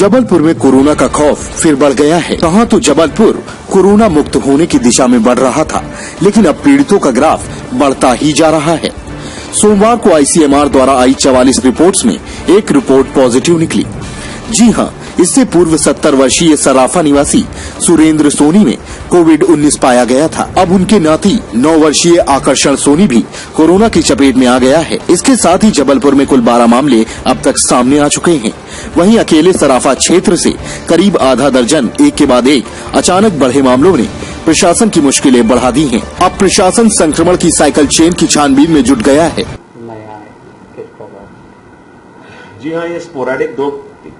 जबलपुर में कोरोना का खौफ फिर बढ़ गया है। कहाँ तो जबलपुर कोरोना मुक्त होने की दिशा में बढ़ रहा था, लेकिन अब पीड़ितों का ग्राफ बढ़ता ही जा रहा है। सोमवार को आईसीएमआर द्वारा आई 44 रिपोर्ट्स में एक रिपोर्ट पॉजिटिव निकली। जी हां, इससे पूर्व 70 वर्षीय सराफा निवासी सुरेंद्र सोनी में कोविड-19 पाया गया था। अब उनके नाती 9 वर्षीय आकर्षण सोनी भी कोरोना की चपेट में आ गया है। इसके साथ ही जबलपुर में कुल 12 मामले अब तक सामने आ चुके हैं। वहीं अकेले सराफा क्षेत्र से करीब आधा दर्जन एक के बाद एक अचानक बढ़े मामलों ने प्रशासन की मुश्किलें बढ़ा दी हैं। अब प्रशासन संक्रमण की साइकिल चेन की छानबीन में जुट गया है। जी हाँ, ये स्पोरेडिक 2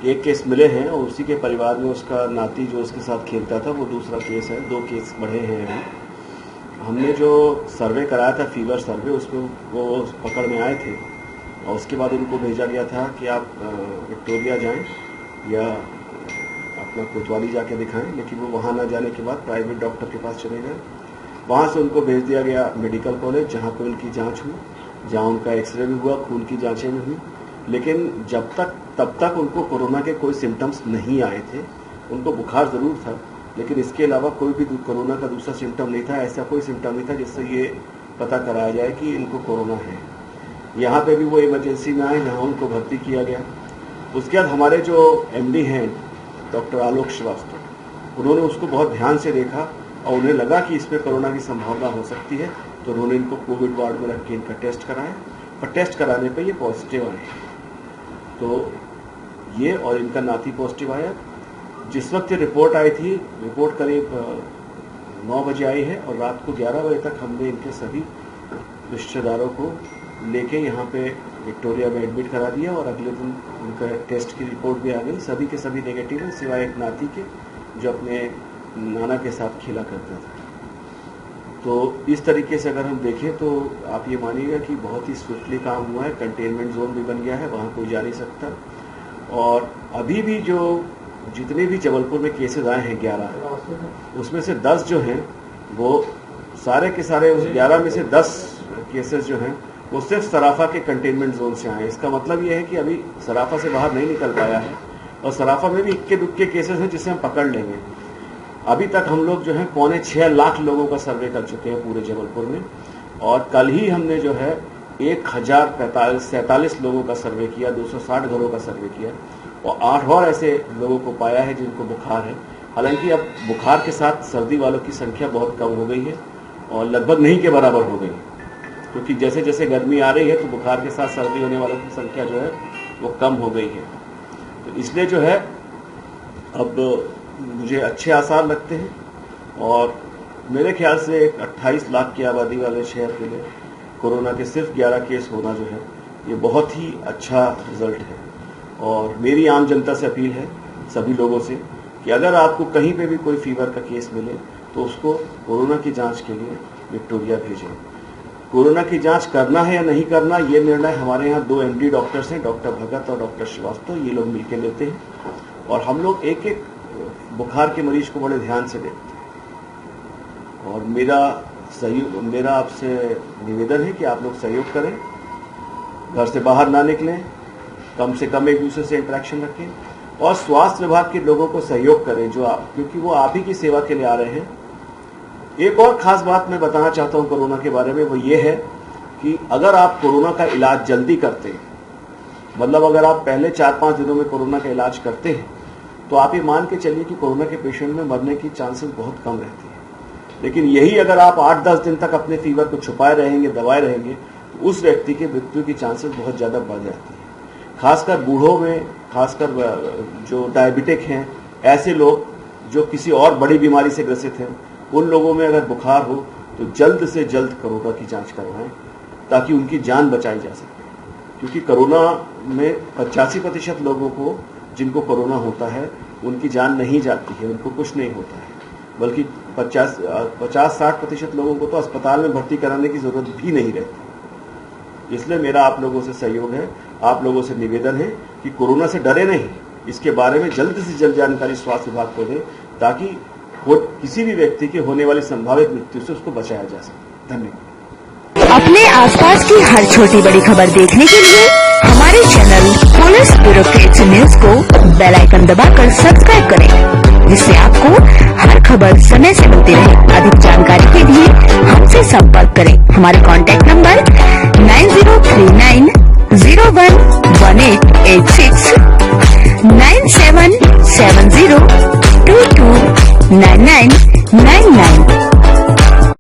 केस मिले हैं और उसी के परिवार में उसका नाती जो उसके साथ खेलता था वो दूसरा केस है। 2 केस बढ़े हैं अभी। हमने जो सर्वे कराया था, फीवर सर्वे, उसमें वो पकड़ में आए थे और उसके बाद उनको भेजा गया था कि आप विक्टोरिया जाएं या अपना कोतवाली जाके दिखाएं, लेकिन वो वहाँ ना जाने के बाद प्राइवेट डॉक्टर के पास चले गए। वहाँ से उनको भेज दिया गया मेडिकल कॉलेज, जहाँ पर उनकी जाँच हुई, जहाँ उनका एक्सरे भी हुआ, खून की जाँचें भी हुई। लेकिन तब तक उनको कोरोना के कोई सिम्टम्स नहीं आए थे। उनको बुखार ज़रूर था, लेकिन इसके अलावा कोई भी कोरोना का दूसरा सिम्टम नहीं था। ऐसा कोई सिम्टम नहीं था जिससे ये पता कराया जाए कि इनको कोरोना है। यहाँ पे भी वो इमरजेंसी में आए, जहाँ उनको भर्ती किया गया। उसके बाद हमारे जो एमडी हैं डॉक्टर आलोक श्रीवास्तव, उन्होंने उसको बहुत ध्यान से देखा और उन्हें लगा कि इसमें कोरोना की संभावना हो सकती है, तो उन्होंने इनको कोविड वार्ड में रख के इनका टेस्ट कराया और टेस्ट कराने पर ये पॉजिटिव आए। तो ये और इनका नाती पॉजिटिव आया। जिस वक्त ये रिपोर्ट आई थी, रिपोर्ट करीब 9 बजे आई है और रात को 11 बजे तक हमने इनके सभी रिश्तेदारों को लेके यहाँ पे विक्टोरिया में एडमिट करा दिया और अगले दिन उनका टेस्ट की रिपोर्ट भी आ गई। सभी के सभी नेगेटिव हैं, सिवाय एक नाती के जो अपने नाना के साथ खेला करता था। तो इस तरीके से अगर हम देखें तो आप ये मानिएगा कि बहुत ही स्विफ्टली काम हुआ है। कंटेनमेंट जोन भी बन गया है, वहाँ कोई जा नहीं सकता। और अभी भी जो जितने भी जबलपुर में केसेस आए हैं 11, उसमें से 10 जो हैं वो सारे के सारे, उस 11 में से 10 केसेस जो हैं वो सिर्फ सराफा के कंटेनमेंट जोन से आए हैं। इसका मतलब ये है कि अभी सराफा से बाहर नहीं निकल पाया है और सराफा में भी इक्के दुक्के केसेस हैं जिसे हम पकड़ लेंगे। अभी तक हम लोग जो है 6.25 लाख लोगों का सर्वे कर चुके हैं पूरे जबलपुर में और कल ही हमने जो है 1047 लोगों का सर्वे किया, 260 घरों का सर्वे किया और 8 और ऐसे लोगों को पाया है जिनको बुखार है। हालांकि अब बुखार के साथ सर्दी वालों की संख्या बहुत कम हो गई है और लगभग नहीं के बराबर हो गई है, क्योंकि जैसे जैसे गर्मी आ रही है तो बुखार के साथ सर्दी होने वालों की संख्या जो है वो कम हो गई है। तो इसलिए जो है अब मुझे अच्छे आसार लगते हैं और मेरे ख्याल से एक 28 लाख की आबादी वाले शहर के लिए कोरोना के सिर्फ 11 केस होना जो है ये बहुत ही अच्छा रिजल्ट है। और मेरी आम जनता से अपील है सभी लोगों से कि अगर आपको कहीं पे भी कोई फीवर का केस मिले तो उसको कोरोना की जांच के लिए विक्टोरिया भेजें। कोरोना की जांच करना है या नहीं करना, ये निर्णय हमारे यहाँ 2 एमडी डॉक्टर्स हैं, डॉक्टर भगत और डॉक्टर श्रीवास्तव, ये लोग मिलकर लेते हैं और हम लोग एक एक बुखार के मरीज को बड़े ध्यान से देखते हैं। और मेरा आपसे निवेदन है कि आप लोग सहयोग करें, घर से बाहर ना निकलें, कम से कम एक दूसरे से इंटरेक्शन रखें और स्वास्थ्य विभाग के लोगों को सहयोग करें क्योंकि वो आप ही की सेवा के लिए आ रहे हैं। एक और खास बात मैं बताना चाहता हूं कोरोना के बारे में, वो ये है कि अगर आप कोरोना का इलाज जल्दी करते हैं, मतलब अगर आप पहले 4-5 दिनों में कोरोना का इलाज करते हैं तो आप ये मान के चलिए कि कोरोना के पेशेंट में मरने की चांसेस बहुत कम रहती है। लेकिन यही अगर आप 8-10 दिन तक अपने फीवर को छुपाए रहेंगे, दबाए रहेंगे, तो उस व्यक्ति के मृत्यु की चांसेस बहुत ज़्यादा बढ़ जाती है। खासकर बूढ़ों में, खासकर जो डायबिटिक हैं, ऐसे लोग जो किसी और बड़ी बीमारी से ग्रसित हैं, उन लोगों में अगर बुखार हो तो जल्द से जल्द कोरोना की जाँच करवाएं ताकि उनकी जान बचाई जा सके। क्योंकि कोरोना में 85% लोगों को जिनको कोरोना होता है उनकी जान नहीं जाती है, उनको कुछ नहीं होता है, बल्कि 50-60% लोगों को तो अस्पताल में भर्ती कराने की जरूरत भी नहीं रहती। इसलिए मेरा आप लोगों से सहयोग है, आप लोगों से निवेदन है कि कोरोना से डरे नहीं, इसके बारे में जल्द से जल्द जानकारी स्वास्थ्य विभाग को दें ताकि किसी भी व्यक्ति की होने वाली संभावित मृत्यु से उसको बचाया जा सके। धन्यवाद। अपने आसपास की हर छोटी बड़ी खबर देखने के लिए हमारे चैनल पुलिस ब्यूरोक्रेट्स न्यूज को बेल आइकन दबाकर सब्सक्राइब करें, जिससे आपको हर खबर समय से मिलती रहे। अधिक जानकारी के लिए हमसे संपर्क करें। हमारे कॉन्टैक्ट नंबर 9039011886